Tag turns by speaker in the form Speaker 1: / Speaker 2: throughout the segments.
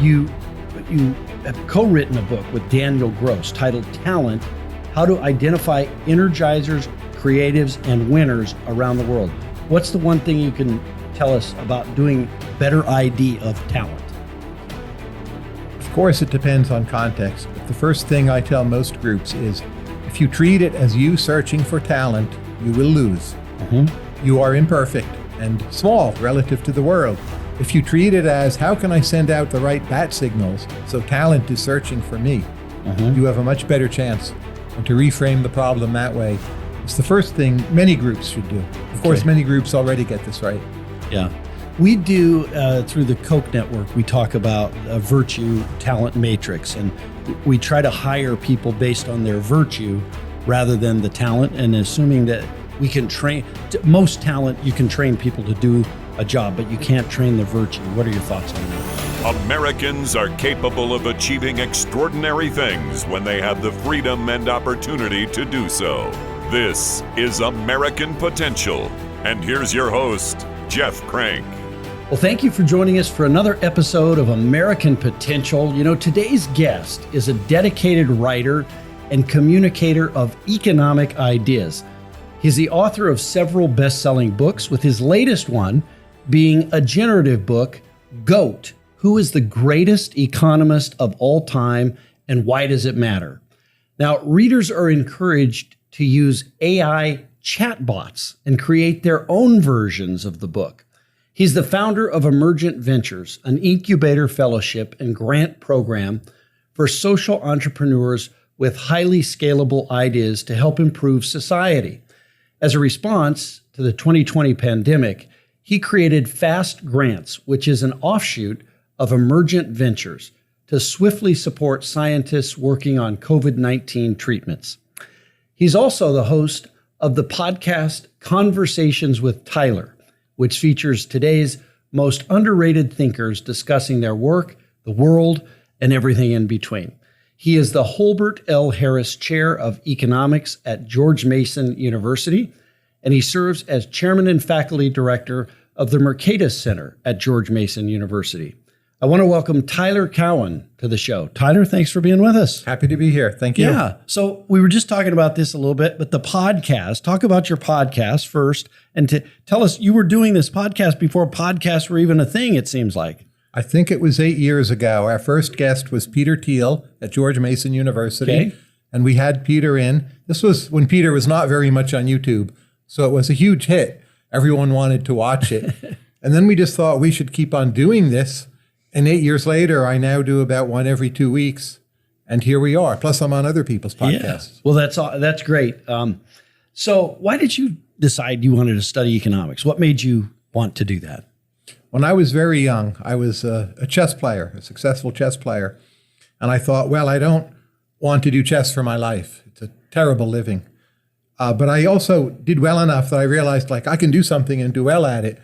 Speaker 1: you have co-written a book with Daniel Gross titled Talent: How to Identify Energizers, Creatives, and Winners Around the World. What's the one thing you can tell us about doing better ID of talent?
Speaker 2: Of course, it depends on context. But the first thing I tell most groups is, if you treat it as you searching for talent, you will lose. You are imperfect and small relative to the world. If you treat it as, how can I send out the right bat signals so talent is searching for me, you have a much better chance. And to reframe the problem that way, it's the first thing many groups should do. Of course, many groups already get this right.
Speaker 1: Yeah. We do, through the Koch network, we talk about a virtue talent matrix, and we try to hire people based on their virtue rather than the talent, and assuming that we can train, most talent, you can train people to do a job, but you can't train the virtue. What are your thoughts on that?
Speaker 3: Americans are capable of achieving extraordinary things when they have the freedom and opportunity to do so. This is American Potential. And here's your host, Jeff Crank.
Speaker 1: Well, thank you for joining us for another episode of American Potential. You know, today's guest is a dedicated writer and communicator of economic ideas. He's the author of several best-selling books, with his latest one being a generative book, GOAT: Who is the Greatest Economist of All Time and Why Does It Matter? Now, readers are encouraged to use AI chatbots and create their own versions of the book. He's the founder of Emergent Ventures, an incubator fellowship and grant program for social entrepreneurs with highly scalable ideas to help improve society. As a response to the 2020 pandemic, he created Fast Grants, which is an offshoot of Emergent Ventures, to swiftly support scientists working on COVID-19 treatments. He's also the host of the podcast Conversations with Tyler, which features today's most underrated thinkers discussing their work, the world, and everything in between. He is the Holbert L. Harris Chair of Economics at George Mason University, and he serves as Chairman and Faculty Director of the Mercatus Center at George Mason University. I want to welcome Tyler Cowen to the show. Tyler, thanks for being with us.
Speaker 2: Happy to be here. Thank you.
Speaker 1: Yeah. So we were just talking about this a little bit, but the podcast, talk about your podcast first, and to tell us, you were doing this podcast before podcasts were even a thing, it seems like.
Speaker 2: I think it was 8 years ago. Our first guest was Peter Thiel at George Mason University, and we had Peter in. This was when Peter was not very much on YouTube, so it was a huge hit. Everyone wanted to watch it. And then we just thought we should keep on doing this. And 8 years later, I now do about one every 2 weeks. And here we are. Plus, I'm on other people's podcasts.
Speaker 1: Yeah. Well, that's great. So why did you decide you wanted to study economics? What made you want to do that?
Speaker 2: When I was very young, I was a chess player, a successful chess player. And I thought, well, I don't want to do chess for my life. It's a terrible living. But I also did well enough that I realized, like, I can do something and do well at it.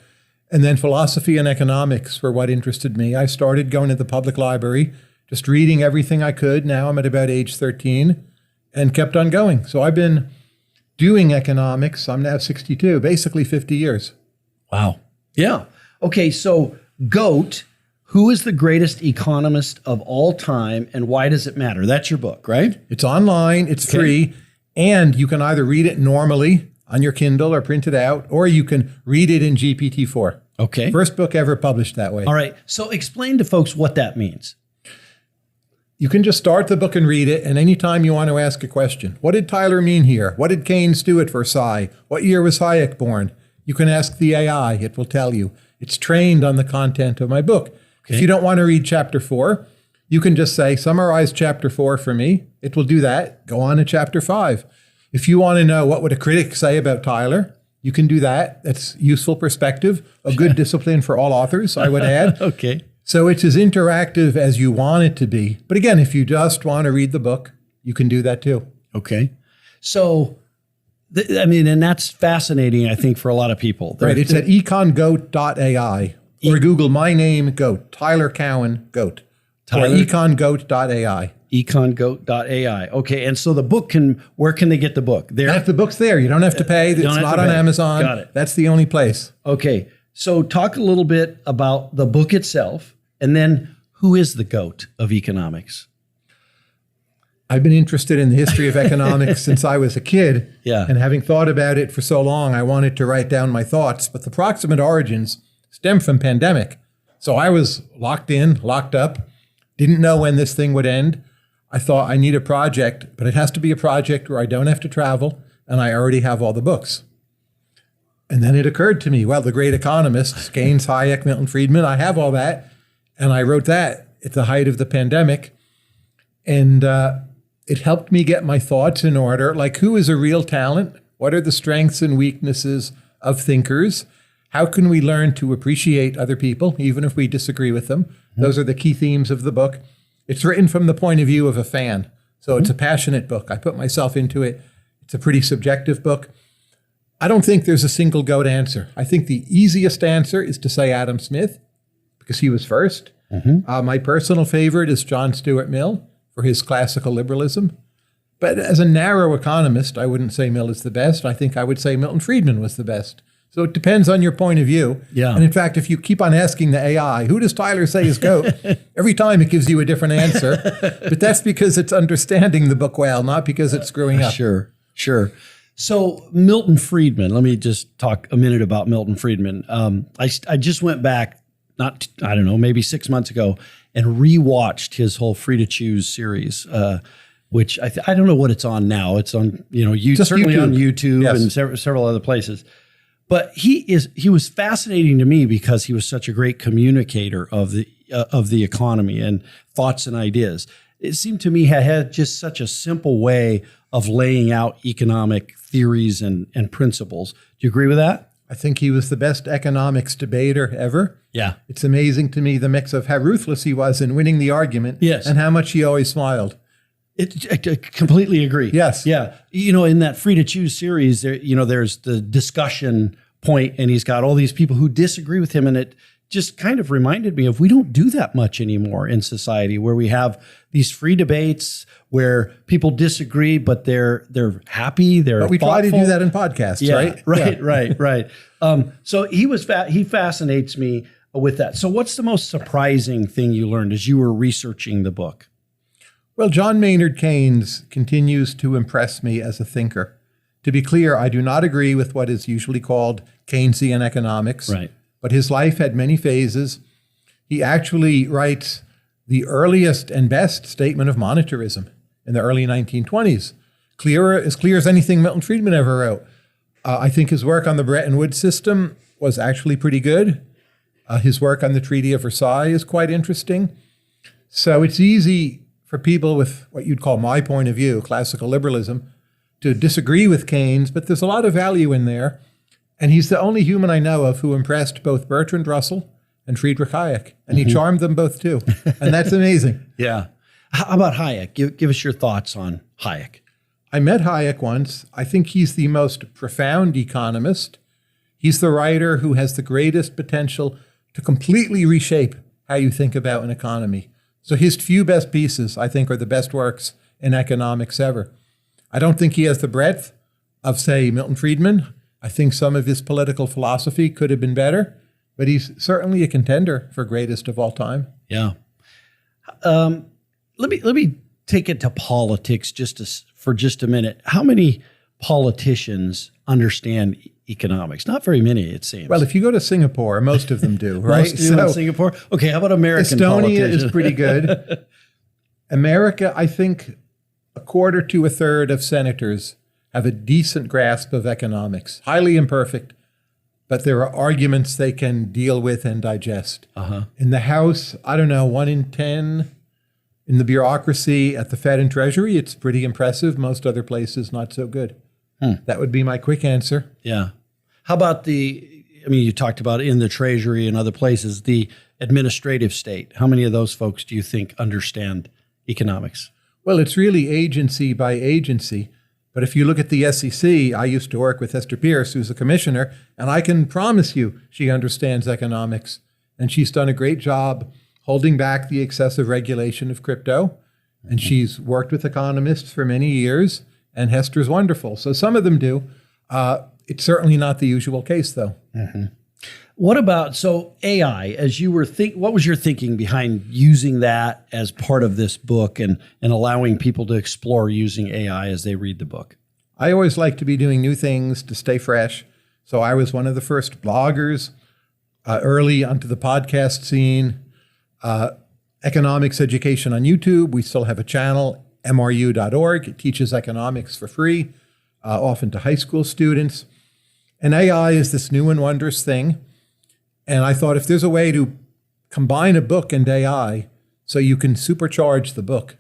Speaker 2: And then philosophy and economics were what interested me. I started going to the public library, just reading everything I could. Now I'm at about age 13 and kept on going. So I've been doing economics. I'm now 62, basically 50 years.
Speaker 1: Wow. Yeah. Okay. So GOAT: Who is the Greatest Economist of All Time and Why Does It Matter? That's your book, right?
Speaker 2: It's online. It's free. And you can either read it normally on your Kindle or print it out, or you can read it in GPT-4.
Speaker 1: Okay.
Speaker 2: First book ever published that way.
Speaker 1: All right. So explain to folks what that means.
Speaker 2: You can just start the book and read it, and anytime you want to ask a question, what did Tyler mean here? What did Keynes do at Versailles? What year was Hayek born? You can ask the AI. It will tell you. It's trained on the content of my book. Okay. If you don't want to read chapter 4, you can just say, summarize chapter 4 for me. It will do that. Go on to chapter 5. If you want to know what would a critic say about Tyler, you can do that. That's useful perspective, a good discipline for all authors, I would add.
Speaker 1: Okay.
Speaker 2: So it's as interactive as you want it to be. But again, if you just want to read the book, you can do that too.
Speaker 1: Okay. So, and that's fascinating, I think, for a lot of people.
Speaker 2: Right. It's at econgoat.ai or Google my name, GOAT, Tyler Cowen, GOAT, or econgoat.ai.
Speaker 1: econgoat.ai. Okay. And so the book where can they get the book? There.
Speaker 2: If the book's there, you don't have to pay. It's not on Amazon.
Speaker 1: Got it.
Speaker 2: That's the only place.
Speaker 1: Okay. So talk a little bit about the book itself, and then who is the GOAT of economics?
Speaker 2: I've been interested in the history of economics since I was a kid.
Speaker 1: Yeah.
Speaker 2: And having thought about it for so long, I wanted to write down my thoughts. But the proximate origins stem from pandemic. So I was locked up, didn't know when this thing would end. I thought I need a project, but it has to be a project where I don't have to travel and I already have all the books. And then it occurred to me, well, the great economists, Keynes, Hayek, Milton Friedman, I have all that. And I wrote that at the height of the pandemic. And it helped me get my thoughts in order. Like, who is a real talent? What are the strengths and weaknesses of thinkers? How can we learn to appreciate other people, even if we disagree with them? Mm-hmm. Those are the key themes of the book. It's written from the point of view of a fan. So it's a passionate book. I put myself into it. It's a pretty subjective book. I don't think there's a single GOAT answer. I think the easiest answer is to say Adam Smith, because he was first. Mm-hmm. My personal favorite is John Stuart Mill for his classical liberalism. But as a narrow economist, I wouldn't say Mill is the best. I think I would say Milton Friedman was the best. So it depends on your point of view.
Speaker 1: Yeah.
Speaker 2: And in fact, if you keep on asking the AI, who does Tyler say is GOAT? Every time it gives you a different answer. But that's because it's understanding the book well, not because it's screwing up.
Speaker 1: Sure. So Milton Friedman, let me just talk a minute about Milton Friedman. I just went back, maybe 6 months ago, and rewatched his whole Free to Choose series, which I don't know what it's on now. It's on, certainly YouTube. On YouTube, yes. And several other places. But he was fascinating to me because he was such a great communicator of the economy and thoughts and ideas. It seemed to me he had just such a simple way of laying out economic theories and principles. Do you agree with that?
Speaker 2: I think he was the best economics debater ever.
Speaker 1: Yeah.
Speaker 2: It's amazing to me the mix of how ruthless he was in winning the argument,
Speaker 1: yes,
Speaker 2: and how much he always smiled.
Speaker 1: I completely agree.
Speaker 2: Yes.
Speaker 1: Yeah. In that Free to Choose series, there's the discussion point, and he's got all these people who disagree with him, and it just kind of reminded me of we don't do that much anymore in society, where we have these free debates where people disagree, but they're happy, they're
Speaker 2: But we
Speaker 1: thoughtful.
Speaker 2: try to do that in podcasts, right?
Speaker 1: Right. So he fascinates me with that. So what's the most surprising thing you learned as you were researching the book?
Speaker 2: Well, John Maynard Keynes continues to impress me as a thinker. To be clear, I do not agree with what is usually called Keynesian economics.
Speaker 1: Right.
Speaker 2: But his life had many phases. He actually writes the earliest and best statement of monetarism in the early 1920s. As clear as anything Milton Friedman ever wrote. I think his work on the Bretton Woods system was actually pretty good. His work on the Treaty of Versailles is quite interesting. So it's easy for people with what you'd call my point of view, classical liberalism, to disagree with Keynes, but there's a lot of value in there. And he's the only human I know of who impressed both Bertrand Russell and Friedrich Hayek. And he charmed them both too. And that's amazing.
Speaker 1: Yeah. How about Hayek? Give us your thoughts on Hayek.
Speaker 2: I met Hayek once. I think he's the most profound economist. He's the writer who has the greatest potential to completely reshape how you think about an economy. So his few best pieces, I think, are the best works in economics ever. I don't think he has the breadth of, say, Milton Friedman. I think some of his political philosophy could have been better, but he's certainly a contender for greatest of all time.
Speaker 1: Yeah. Let me take it to politics for just a minute. How many politicians understand economics? Not very many, it seems.
Speaker 2: Well, if you go to Singapore, most of them do, right?
Speaker 1: Most do in Singapore? Okay, how about American
Speaker 2: Estonia
Speaker 1: politicians?
Speaker 2: is pretty good. America, I think a quarter to a third of senators have a decent grasp of economics. Highly imperfect, but there are arguments they can deal with and digest. In the House, I don't know, 1 in 10. In the bureaucracy at the Fed and Treasury, it's pretty impressive. Most other places, not so good. That would be my quick answer.
Speaker 1: Yeah. How about you talked about in the Treasury and other places, the administrative state. How many of those folks do you think understand economics?
Speaker 2: Well, it's really agency by agency. But if you look at the SEC, I used to work with Hester Peirce, who's a commissioner, and I can promise you she understands economics. And she's done a great job holding back the excessive regulation of crypto. And she's worked with economists for many years, and Hester's wonderful. So some of them do. It's certainly not the usual case, though.
Speaker 1: What about, so AI, as you were what was your thinking behind using that as part of this book and allowing people to explore using AI as they read the book?
Speaker 2: I always like to be doing new things to stay fresh. So I was one of the first bloggers early onto the podcast scene. Economics education on YouTube. We still have a channel, mru.org. It teaches economics for free, often to high school students. And AI is this new and wondrous thing. And I thought if there's a way to combine a book and AI so you can supercharge the book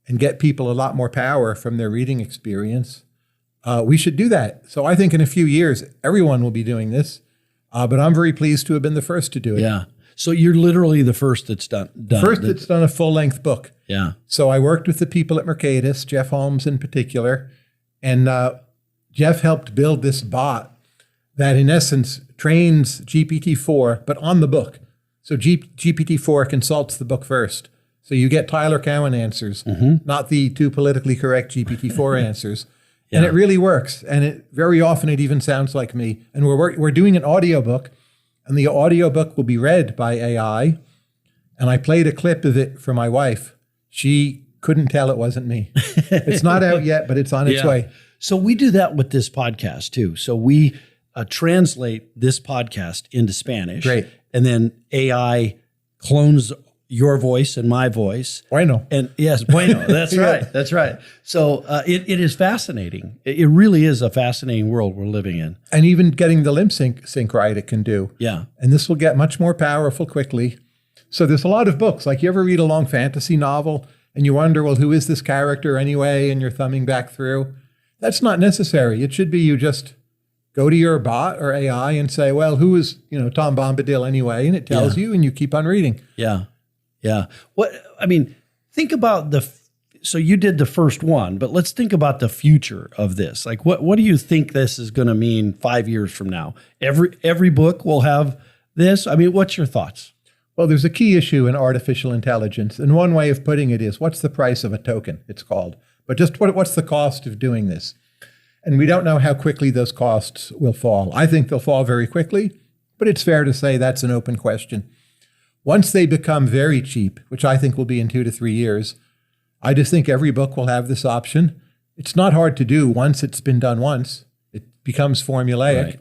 Speaker 2: and get people a lot more power from their reading experience, we should do that. So I think in a few years, everyone will be doing this. But I'm very pleased to have been the first to do it.
Speaker 1: Yeah. So you're literally the first that's done.
Speaker 2: First that's done a full-length book.
Speaker 1: Yeah.
Speaker 2: So I worked with the people at Mercatus, Jeff Holmes in particular, and Jeff helped build this bot that in essence trains GPT-4, but on the book. So GPT-4 consults the book first. So you get Tyler Cowen answers, not the too politically correct GPT-4 answers. Yeah. And it really works. And very often it even sounds like me. And we're doing an audiobook, and the audiobook will be read by AI. And I played a clip of it for my wife. She couldn't tell it wasn't me. It's not out yet, but it's on its way.
Speaker 1: So we do that with this podcast too. So we translate this podcast into Spanish.
Speaker 2: Great.
Speaker 1: And then AI clones your voice and my voice.
Speaker 2: Bueno.
Speaker 1: And yes, bueno. That's right. That's right. So it is fascinating. It really is a fascinating world we're living in.
Speaker 2: And even getting the lip sync right, it can do.
Speaker 1: Yeah.
Speaker 2: And this will get much more powerful quickly. So there's a lot of books. Like you ever read a long fantasy novel and you wonder, well, who is this character anyway? And you're thumbing back through. That's not necessary. It should be you just go to your bot or AI and say, well, who is, Tom Bombadil anyway? And it tells you, and you keep on reading.
Speaker 1: Yeah. Yeah. Think about so you did the first one, but let's think about the future of this. Like, what do you think this is going to mean 5 years from now? Every book will have this. What's your thoughts?
Speaker 2: Well, there's a key issue in artificial intelligence. And one way of putting it is, what's the price of a token, it's called. But just what's the cost of doing this? And we don't know how quickly those costs will fall. I think they'll fall very quickly, but it's fair to say that's an open question. Once they become very cheap, which I think will be in 2 to 3 years, I just think every book will have this option. It's not hard to do once it's been done once. It becomes formulaic. Right.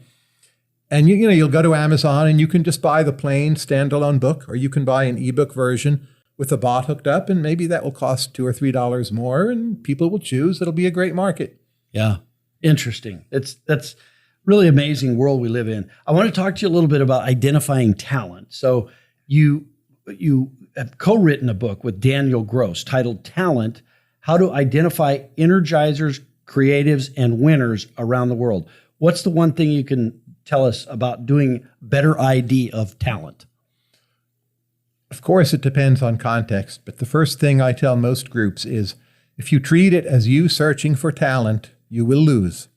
Speaker 2: And you'll go to Amazon and you can just buy the plain standalone book, or you can buy an ebook version with a bot hooked up, and maybe that will cost $2 or $3 more, and people will choose. It'll be a great market.
Speaker 1: Yeah. Interesting. That's really amazing world we live in. I want to talk to you a little bit about identifying talent. So you have co-written a book with Daniel Gross titled Talent: How to Identify Energizers, Creatives, and Winners Around the World. What's the one thing you can tell us about doing better ID of talent?
Speaker 2: Of course, it depends on context, but the first thing I tell most groups is, if you treat it as you searching for talent, you will lose.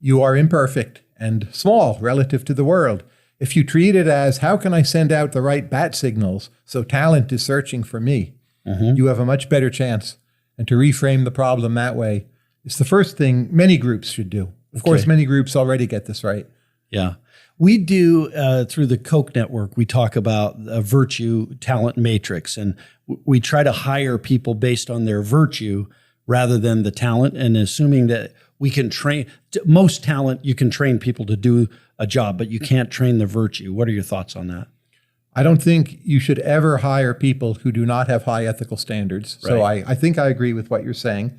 Speaker 2: You are imperfect and small relative to the world. If you treat it as, how can I send out the right bat signals so talent is searching for me, you have a much better chance. And to reframe the problem that way is the first thing many groups should do. Of course, many groups already get this right.
Speaker 1: Yeah. We do, through the Koch network, we talk about a virtue talent matrix, and we try to hire people based on their virtue rather than the talent, and assuming that we can train. Most talent, you can train people to do a job, but you can't train the virtue. What are your thoughts on that?
Speaker 2: I don't think you should ever hire people who do not have high ethical standards. Right. So I think I agree with what you're saying.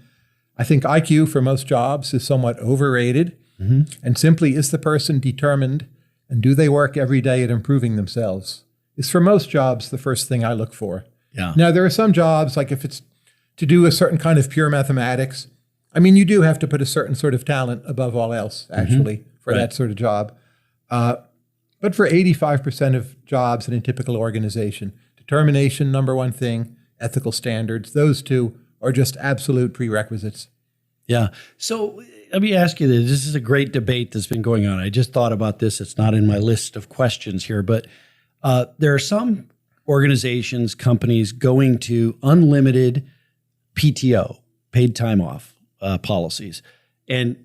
Speaker 2: I think IQ for most jobs is somewhat overrated. And simply, is the person determined, and do they work every day at improving themselves, is for most jobs the first thing I look for.
Speaker 1: Yeah.
Speaker 2: Now, there are some jobs, like if it's to do a certain kind of pure mathematics, you do have to put a certain sort of talent above all else, actually, for that sort of job. But for 85% of jobs in a typical organization, determination, number one thing, ethical standards, those two are just absolute prerequisites.
Speaker 1: Yeah. So let me ask you this. This is a great debate that's been going on. I just thought about this. It's not in my list of questions here, but there are some organizations, companies going to unlimited PTO, paid time off policies. And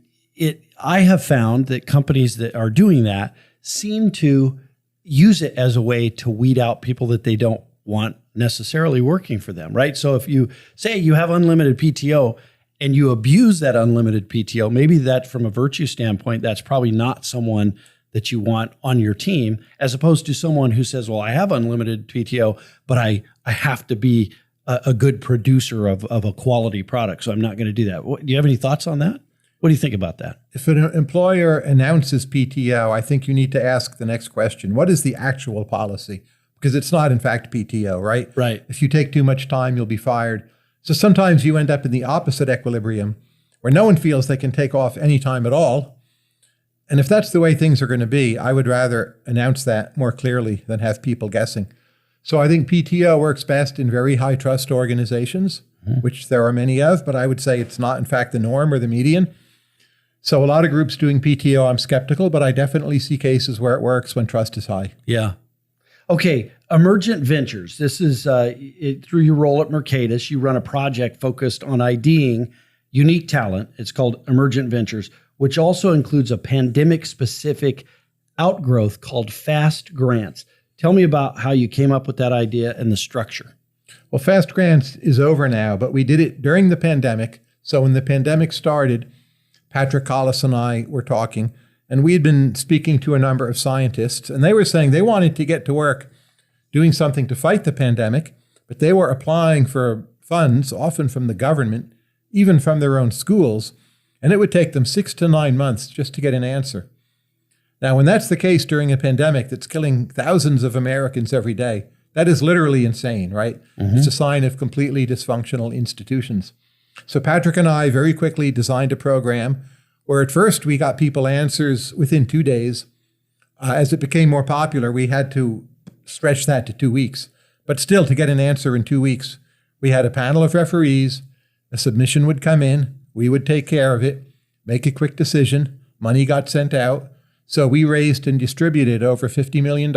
Speaker 1: I have found that companies that are doing that seem to use it as a way to weed out people that they don't want necessarily working for them, right? So if you say you have unlimited PTO and you abuse that unlimited PTO, maybe that from a virtue standpoint, that's probably not someone that you want on your team, as opposed to someone who says, well, I have unlimited PTO, but I have to be a good producer of a quality product, so I'm not going to do that. Do you have any thoughts on that? What do you think about that?
Speaker 2: If an employer announces PTO, I think you need to ask the next question. What is the actual policy? Because it's not, in fact, PTO, right?
Speaker 1: Right.
Speaker 2: If you take too much time, you'll be fired. So sometimes you end up in the opposite equilibrium where no one feels they can take off any time at all. And if that's the way things are going to be, I would rather announce that more clearly than have people guessing. So I think PTO works best in very high trust organizations, which there are many of, but I would say it's not, in fact, the norm or the median. So a lot of groups doing PTO, I'm skeptical, but I definitely see cases where it works when trust is high.
Speaker 1: Yeah. Okay, Emergent Ventures. This is through your role at Mercatus, you run a project focused on IDing unique talent. It's called Emergent Ventures, which also includes a pandemic-specific outgrowth called Fast Grants. Tell me about how you came up with that idea and the structure.
Speaker 2: Well, Fast Grants is over now, but we did it during the pandemic. So when the pandemic started, Patrick Collis and I were talking, and we had been speaking to a number of scientists, and they were saying they wanted to get to work doing something to fight the pandemic, but they were applying for funds, often from the government, even from their own schools, and it would take them 6 to 9 months just to get an answer. Now, when that's the case during a pandemic that's killing thousands of Americans every day, that is literally insane, right? It's a sign of completely dysfunctional institutions. So Patrick and I very quickly designed a program where at first we got people answers within 2 days. As it became more popular, we had to stretch that to 2 weeks. But still, to get an answer in 2 weeks, we had a panel of referees, a submission would come in, we would take care of it, make a quick decision, money got sent out. So we raised and distributed over $50 million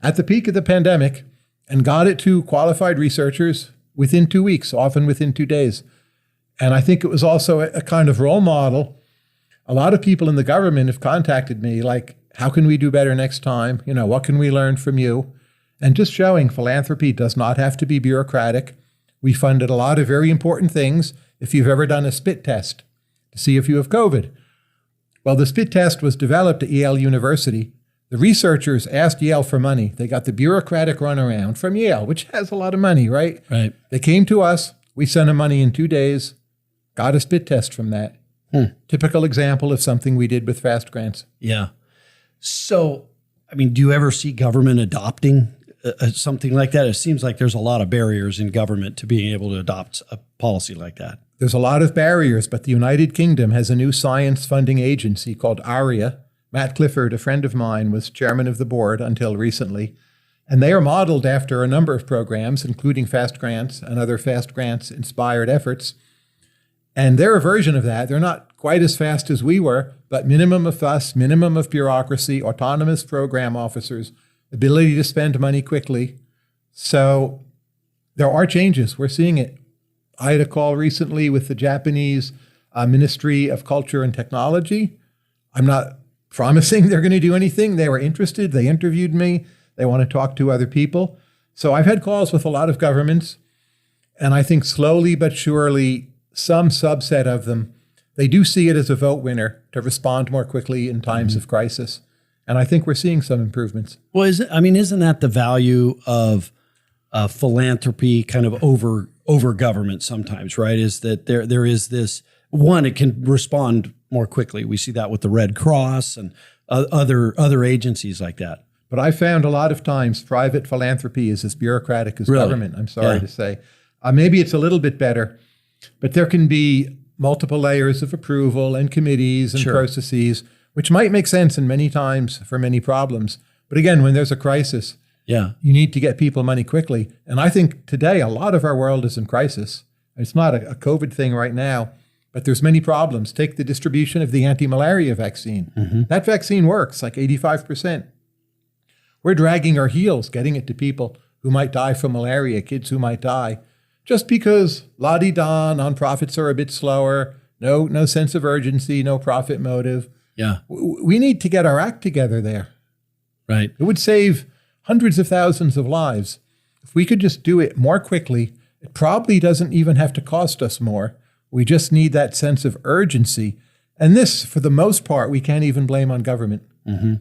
Speaker 2: at the peak of the pandemic and got it to qualified researchers within 2 weeks, often within 2 days. And I think it was also a kind of role model. A lot of people in the government have contacted me like, how can we do better next time? You know, what can we learn from you? And just showing philanthropy does not have to be bureaucratic. We funded a lot of very important things. If you've ever done a spit test to see if you have COVID. Well, the spit test was developed at Yale University. The researchers asked Yale for money. They got the bureaucratic runaround from Yale, which has a lot of money, right?
Speaker 1: Right.
Speaker 2: They came to us. We sent them money in 2 days, got a spit test from that. Typical example of something we did with Fast Grants.
Speaker 1: Yeah. So, I mean, do you ever see government adopting something like that? It seems like there's a lot of barriers in government to being able to adopt a policy like that.
Speaker 2: There's a lot of barriers, but the United Kingdom has a new science funding agency called ARIA. Matt Clifford, a friend of mine, was chairman of the board until recently. And they are modeled after a number of programs, including Fast Grants and other Fast Grants-inspired efforts. And they're a version of that. They're not quite as fast as we were, but minimum of fuss, minimum of bureaucracy, autonomous program officers, ability to spend money quickly. So there are changes. We're seeing it. I had a call recently with the Japanese Ministry of Culture and Technology. I'm not promising they're going to do anything. They were interested. They interviewed me. They want to talk to other people. So I've had calls with a lot of governments, and I think slowly but surely, some subset of them, they do see it as a vote winner to respond more quickly in times of crisis. And I think we're seeing some improvements.
Speaker 1: Well, isn't that the value of philanthropy kind of over government sometimes, right? Is that there is this, one, it can respond more quickly. We see that with the Red Cross and other agencies like that.
Speaker 2: But I found a lot of times private philanthropy is as bureaucratic as government, I'm sorry to say. Maybe it's a little bit better, but there can be multiple layers of approval and committees and processes, which might make sense in many times for many problems. But again, when there's a crisis, you need to get people money quickly. And I think today a lot of our world is in crisis. It's not a COVID thing right now, but there's many problems. Take the distribution of the anti-malaria vaccine. That vaccine works like 85%. We're dragging our heels getting it to people who might die from malaria, kids who might die, just because la-di-da, nonprofits are a bit slower, no sense of urgency, no profit motive.
Speaker 1: Yeah.
Speaker 2: We need to get our act together there.
Speaker 1: Right.
Speaker 2: It would save hundreds of thousands of lives. If we could just do it more quickly, it probably doesn't even have to cost us more. We just need that sense of urgency. And this, for the most part, we can't even blame on government.
Speaker 1: Mm-hmm.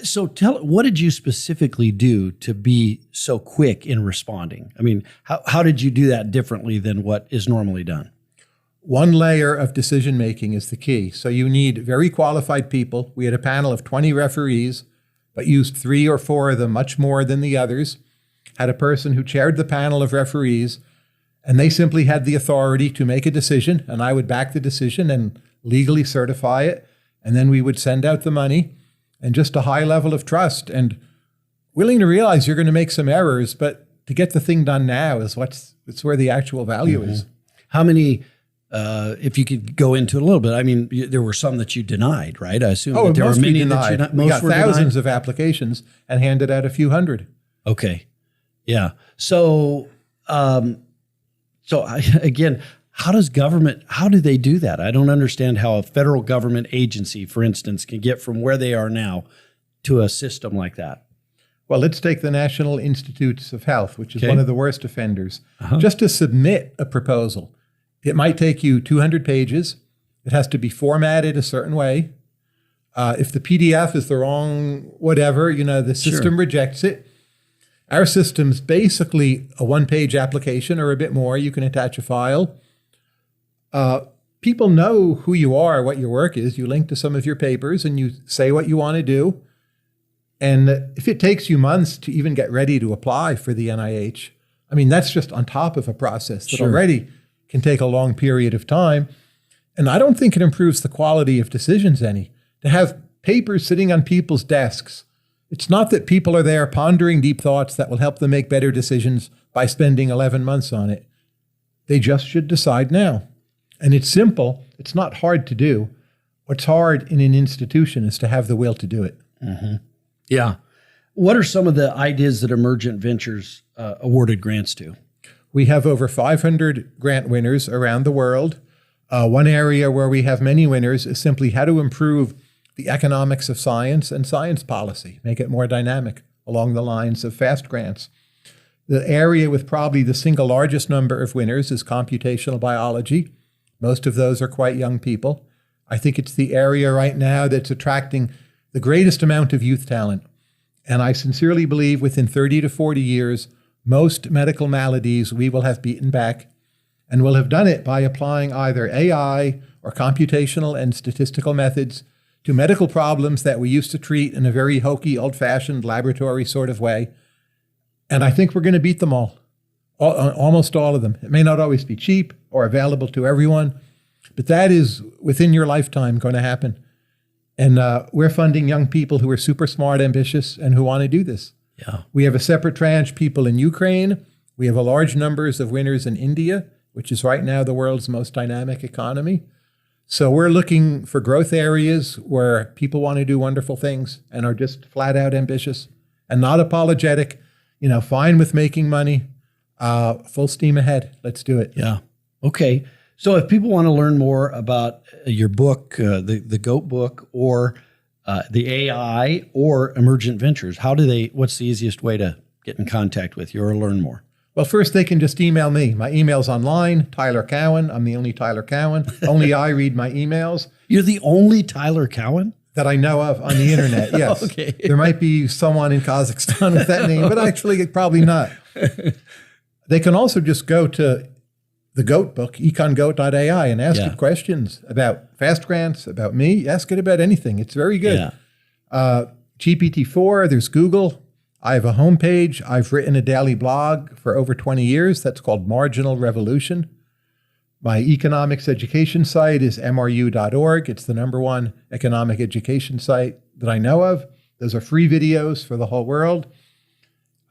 Speaker 1: So what did you specifically do to be so quick in responding? I mean, how did you do that differently than what is normally done?
Speaker 2: One layer of decision-making is the key. So you need very qualified people. We had a panel of 20 referees, but used 3 or 4 of them, much more than the others. Had a person who chaired the panel of referees, and they simply had the authority to make a decision, and I would back the decision and legally certify it, and then we would send out the money, and just a high level of trust, and willing to realize you're going to make some errors, but to get the thing done now is it's where the actual value is.
Speaker 1: How many, if you could go into it a little bit, I mean, there were some that you denied, right? I assume that there were many
Speaker 2: denied.
Speaker 1: that
Speaker 2: we got thousands of applications and handed out a few hundred.
Speaker 1: Okay. Yeah. So, again, how do they do that? I don't understand how a federal government agency, for instance, can get from where they are now to a system like that.
Speaker 2: Well, let's take the National Institutes of Health, which is one of the worst offenders. Just to submit a proposal, it might take you 200 pages. It has to be formatted a certain way. If the PDF is the wrong whatever, the system rejects it. Our system's basically a one-page application or a bit more. You can attach a file. People know who you are, what your work is. You link to some of your papers and you say what you want to do. And if it takes you months to even get ready to apply for the NIH, I mean, that's just on top of a process that already can take a long period of time. And I don't think it improves the quality of decisions any. To have papers sitting on people's desks, it's not that people are there pondering deep thoughts that will help them make better decisions by spending 11 months on it. They just should decide now. And it's simple. It's not hard to do. What's hard in an institution is to have the will to do it.
Speaker 1: Mm-hmm. Yeah. What are some of the ideas that Emergent Ventures awarded grants to?
Speaker 2: We have over 500 grant winners around the world. One area where we have many winners is simply how to improve the economics of science and science policy, make it more dynamic along the lines of FAST grants. The area with probably the single largest number of winners is computational biology. Most of those are quite young people. I think it's the area right now that's attracting the greatest amount of youth talent. And I sincerely believe within 30 to 40 years, most medical maladies we will have beaten back, and we'll have done it by applying either AI or computational and statistical methods to medical problems that we used to treat in a very hokey, old-fashioned laboratory sort of way. And I think we're going to beat them all, almost all of them. It may not always be cheap or available to everyone, but that is within your lifetime going to happen. And we're funding young people who are super smart, ambitious, and who want to do this.
Speaker 1: Yeah.
Speaker 2: We have a separate tranche people in Ukraine. We have a large numbers of winners in India, which is right now the world's most dynamic economy. So we're looking for growth areas where people want to do wonderful things and are just flat out ambitious and not apologetic, fine with making money, full steam ahead. Let's do it.
Speaker 1: Yeah. Okay. So if people want to learn more about your book, the GOAT book, or the AI or Emergent Ventures, what's the easiest way to get in contact with you or learn more?
Speaker 2: Well, first they can just email me. My email's online, Tyler Cowen. I'm the only Tyler Cowen. Only I read my emails.
Speaker 1: You're the only Tyler Cowen?
Speaker 2: That I know of on the internet, yes.
Speaker 1: Okay.
Speaker 2: There might be someone in Kazakhstan with that name, but actually probably not. They can also just go to the GOAT book, econgoat.ai, and ask it questions about FAST grants, about me. Ask it about anything. It's very good.
Speaker 1: Yeah.
Speaker 2: GPT-4, there's Google. I have a homepage. I've written a daily blog for over 20 years. That's called Marginal Revolution. My economics education site is mru.org. It's the #1 economic education site that I know of. Those are free videos for the whole world.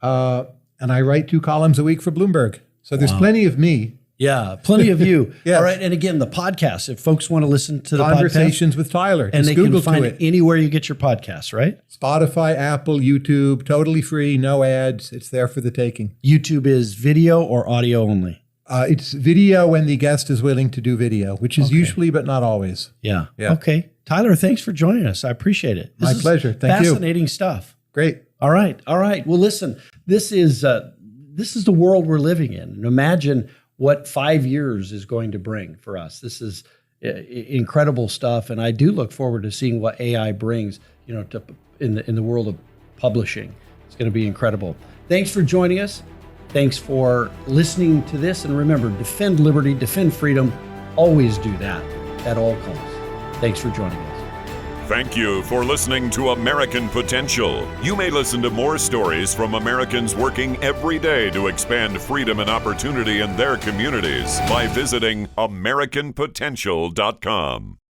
Speaker 2: And I write 2 columns a week for Bloomberg. So there's plenty of me.
Speaker 1: Yeah, plenty of you.
Speaker 2: Yes.
Speaker 1: All right. And again, the podcast, if folks want to listen to the
Speaker 2: Conversations with Tyler.
Speaker 1: and
Speaker 2: just
Speaker 1: they
Speaker 2: Google
Speaker 1: can find
Speaker 2: it
Speaker 1: anywhere you get your podcasts, right?
Speaker 2: Spotify, Apple, YouTube, totally free, no ads. It's there for the taking.
Speaker 1: YouTube is video or audio only?
Speaker 2: It's video when the guest is willing to do video, which is usually, but not always.
Speaker 1: Yeah.
Speaker 2: Yeah.
Speaker 1: Okay. Tyler, thanks for joining us. I appreciate it.
Speaker 2: My pleasure. Thank you.
Speaker 1: Fascinating stuff.
Speaker 2: Great.
Speaker 1: All right. Well, listen, this is the world we're living in. And imagine what 5 years is going to bring for us. This is incredible stuff. And I do look forward to seeing what AI brings, in the world of publishing. It's going to be incredible. Thanks for joining us. Thanks for listening to this. And remember, defend liberty, defend freedom. Always do that at all costs. Thanks for joining us.
Speaker 3: Thank you for listening to American Potential. You may listen to more stories from Americans working every day to expand freedom and opportunity in their communities by visiting AmericanPotential.com.